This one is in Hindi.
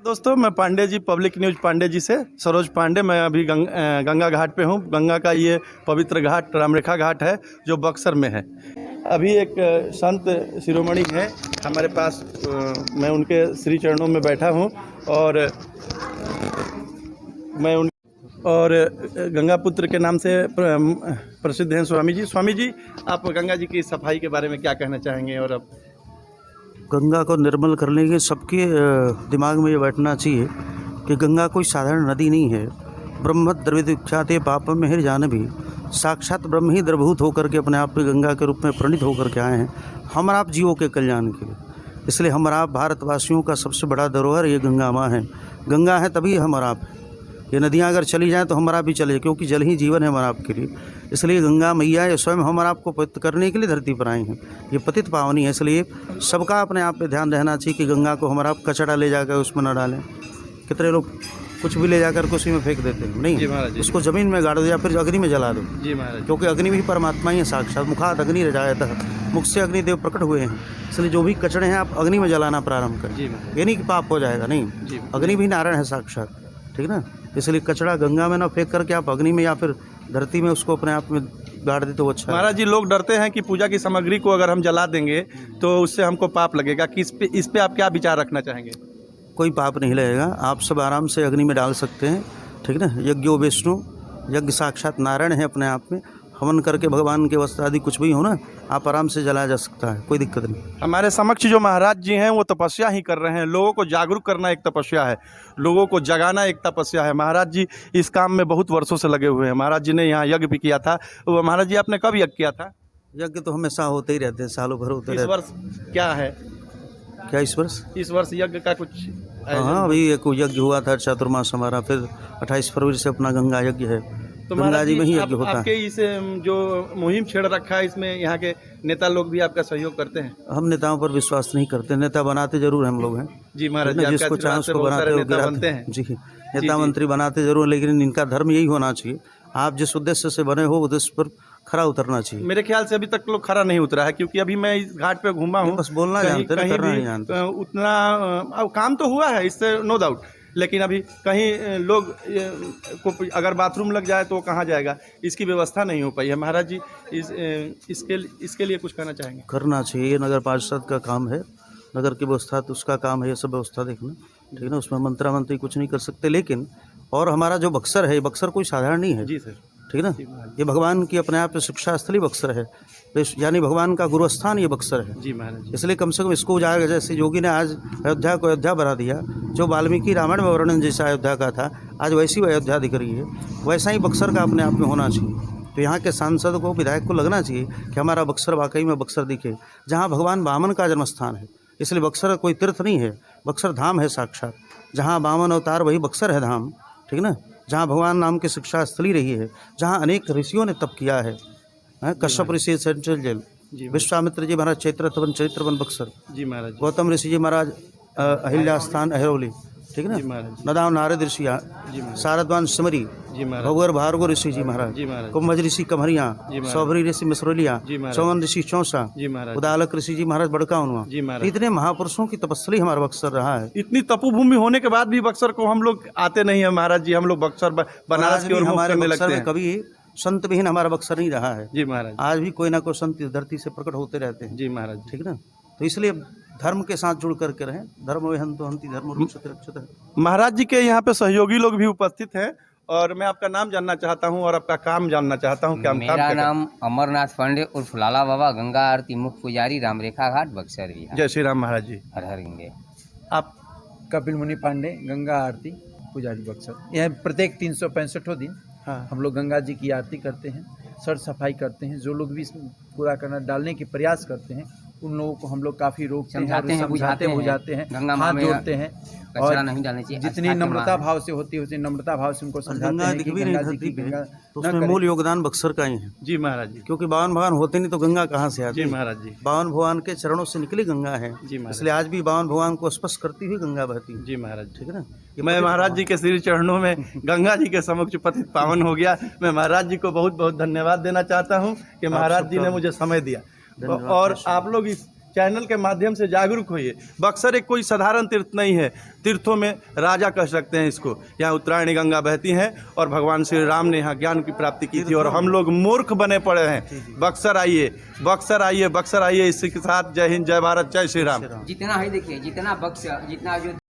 दोस्तों, मैं पांडे जी, पब्लिक न्यूज़ पांडे जी से सरोज पांडे। मैं अभी गंगा घाट पे हूँ। गंगा का ये पवित्र घाट रामरेखा घाट है जो बक्सर में है। अभी एक संत शिरोमणि है हमारे पास, मैं उनके श्री चरणों में बैठा हूँ और मैं उन और गंगा पुत्र के नाम से प्रसिद्ध हैं स्वामी जी। स्वामी जी, आप गंगा जी की सफाई के बारे में क्या कहना चाहेंगे? और अब गंगा को निर्मल करने के सबके दिमाग में ये बैठना चाहिए कि गंगा कोई साधारण नदी नहीं है। ब्रह्म द्रवित विख्याते पापम में जानभी, साक्षात ब्रह्म ही द्रवभूत होकर के अपने आप में गंगा के रूप में प्रणीत होकर के आए हैं हम आप जीवों के कल्याण के लिए। इसलिए हम आप भारतवासियों का सबसे बड़ा धरोहर ये गंगा माँ है। गंगा है तभी हम आप हैं। ये नदियाँ अगर चली जाएँ तो हमारा भी चले, क्योंकि जल ही जीवन है हमारा आपके लिए। इसलिए गंगा मैया ये स्वयं हमारा आपको पवित्र करने के लिए धरती पर आई हैं। ये पतित पावनी है, इसलिए सबका अपने आप पे ध्यान रहना चाहिए कि गंगा को हमारा आप कचड़ा ले जाकर उसमें न डालें। कितने लोग कुछ भी ले जाकर उसी में फेंक देते हैं, नहीं, उसको ज़मीन में गाड़ दो या फिर अग्नि में जला दो। जी महाराज, क्योंकि अग्नि भी परमात्मा ही है साक्षात। मुखात अग्नि रजायतः, मुख से अग्निदेव प्रकट हुए हैं। इसलिए जो भी कचड़े हैं आप अग्नि में जलाना प्रारंभ करें। ये नहीं कि पाप हो जाएगा, नहीं, अग्नि भी नारायण है साक्षात, ठीक ना। इसलिए कचड़ा गंगा में ना फेंक करके आप अग्नि में या फिर धरती में उसको अपने आप में गाड़ दे तो अच्छा। महाराज जी, लोग डरते हैं कि पूजा की सामग्री को अगर हम जला देंगे तो उससे हमको पाप लगेगा कि इस पे आप क्या विचार रखना चाहेंगे? कोई पाप नहीं लगेगा, आप सब आराम से अग्नि में डाल सकते हैं, ठीक ना। यज्ञो विष्णु, यज्ञ साक्षात नारायण है अपने आप में। हवन करके भगवान के वस्त्र आदि कुछ भी हो ना, आप आराम से जलाया जा सकता है, कोई दिक्कत नहीं। हमारे समक्ष जो महाराज जी हैं वो तपस्या ही कर रहे हैं। लोगों को जागरूक करना एक तपस्या है, लोगों को जगाना एक तपस्या है। महाराज जी इस काम में बहुत वर्षों से लगे हुए हैं। महाराज जी ने यहाँ यज्ञ भी किया था। वो महाराज जी, आपने कब यज्ञ किया था? यज्ञ तो हमेशा होते ही रहते हैं, सालों भर होते रहते हैं। इस वर्ष क्या है? क्या इस वर्ष यज्ञ का कुछ? हाँ, अभी एक यज्ञ हुआ था चातुर्मास हमारा, फिर 28 फरवरी से अपना गंगा यज्ञ है। तो गंगा जी में ही यज्ञ होता है। आपके इस जो मुहिम छेड़ रखा है, इसमें यहाँ के नेता लोग भी आपका सहयोग करते हैं? हम नेताओं पर विश्वास नहीं करते, नेता बनाते जरूर हम लोग हैं। जी महाराज जी, जिसको चाहे उसको बनाते हैं। जी, नेता मंत्री बनाते जरूर, लेकिन इनका धर्म यही होना चाहिए। आप जिस उद्देश्य से बने हो उद्देश्य पर खरा उतरना चाहिए। मेरे ख्याल से अभी तक लोग खरा नहीं उतरा है, क्योंकि अभी मैं इस घाट पे घूमा हूँ। बस बोलना जानते हैं, करना नहीं जानते। उतना काम तो हुआ है, इससे नो डाउट, लेकिन अभी कहीं लोग को अगर बाथरूम लग जाए तो कहाँ जाएगा, इसकी व्यवस्था नहीं हो पाई है। महाराज जी, इसके लिए कुछ कहना चाहेंगे? करना चाहिए, ये नगर पार्षद का काम है, नगर की व्यवस्था तो उसका काम है ये सब व्यवस्था देखना, ठीक है ना। उसमें मंत्रा मंत्री कुछ नहीं कर सकते। लेकिन और हमारा जो बक्सर है, बक्सर कोई साधारण नहीं है। जी सर, ठीक है ना। ये भगवान की अपने आप शिक्षा स्थली बक्सर है, यानी भगवान का गुरुस्थान ये बक्सर है। जी महाराज। इसलिए कम से कम इसको जाएगा, जैसे योगी ने आज अयोध्या को अयोध्या बना दिया, जो वाल्मीकि रामायण में वर्णन जैसा अयोध्या का था, आज वैसी अयोध्या दिख रही है। वैसा ही बक्सर का अपने आप में होना चाहिए। तो यहाँ के सांसद को, विधायक को लगना चाहिए कि हमारा बक्सर वाकई में बक्सर दिखे, जहाँ भगवान वामन का जन्मस्थान है। इसलिए बक्सर कोई तीर्थ नहीं है, बक्सर धाम है साक्षात। जहाँ वामन अवतार वही बक्सर है धाम, ठीक ना। जहाँ भगवान नाम की शिक्षा स्थली रही है, जहाँ अनेक ऋषियों ने तप किया है। कश्यप ऋषि सेंट्रल जेल, विश्वामित्र जी महाराज चैत्रवन बक्सर, जी महाराज। गौतम ऋषि जी महाराज अहिल्या स्थान अहरौली, ठीक है ना। नदाव नारद ऋषि, शारदवान सिमरी, भगवर भार्गव ऋषि जी महाराज, कुंभज ऋषि कमरिया, सौभरी ऋषि मिसरोलिया, चौवन ऋषि चौसा, उदालक ऋषि जी महाराज बड़काउनवा। इतने महापुरुषों की तपस्या हमारा बक्सर रहा है। इतनी तपोभूमि होने के बाद भी बक्सर को हम लोग आते नहीं है महाराज जी। हम लोग बक्सर बनारस की ओर हमारे मुख बक्सर करने में कभी संत विहीन हमारा बक्सर नहीं रहा है। जी महाराज। आज भी कोई ना कोई संत इस धरती से प्रकट होते रहते हैं। जी महाराज, ठीक ना। तो इसलिए धर्म के साथ जुड़ करके रहें। धर्म विहंतो हन्ति धर्म रक्षते। महाराज जी के यहाँ पे सहयोगी लोग भी उपस्थित हैं और मैं आपका नाम जानना चाहता हूँ और आपका काम जानना चाहता हूँ। क्या मेरा नाम अमरनाथ पांडे उर्फ लाला बाबा, गंगा आरती मुख्य पुजारी, रामरेखा घाट, बक्सर बिहार। जय श्री राम महाराज जी। हर हर गंगे। आप? कपिल मुनि पांडे, गंगा आरती पुजारी, बक्सर। यह प्रत्येक 365 दिन हम लोग गंगा जी की आरती करते हैं, सर सफाई करते हैं। जो लोग भी इसमें कूड़ा करना डालने की प्रयास करते हैं उन लोगों को हम लोग काफ़ी रोकते हैं, समझाते बुझाते हैं, हाथ जोड़ते हैं और नहीं डालनी चाहिए। जितनी नम्रता भाव से होती है उतनी नम्रता भाव से उनको समझाते हैं कि गंगा जी की तो उसमें मूल योगदान बक्सर का ही है। जी महाराज जी। क्योंकि बावन भगवान होते नहीं तो गंगा कहाँ से आती? जी महाराज जी। बावन भगवान के चरणों से निकली गंगा है। जी महाराज। इसलिए आज भी बावन भगवान को स्पर्श करती हुई गंगा बहती है। जी महाराज, ठीक है ना। मैं महाराज जी के श्री चरणों में गंगा जी के समक्ष पतित पावन हो गया। मैं महाराज जी को बहुत बहुत धन्यवाद देना चाहता हूँ कि महाराज जी ने मुझे समय दिया। और आप लोग चैनल के माध्यम से जागरूक होइए। बक्सर एक कोई साधारण तीर्थ नहीं है, तीर्थों में राजा कह सकते हैं इसको। यहाँ उत्तरायणी गंगा बहती हैं और भगवान श्री राम ने यहाँ ज्ञान की प्राप्ति की थी और हम लोग मूर्ख बने पड़े हैं। बक्सर आइए, बक्सर आइए, बक्सर आइए। इसी के साथ जय हिंद, जय भारत, जय श्री राम। जितना है देखिए, जितना बक्सर, जितना जो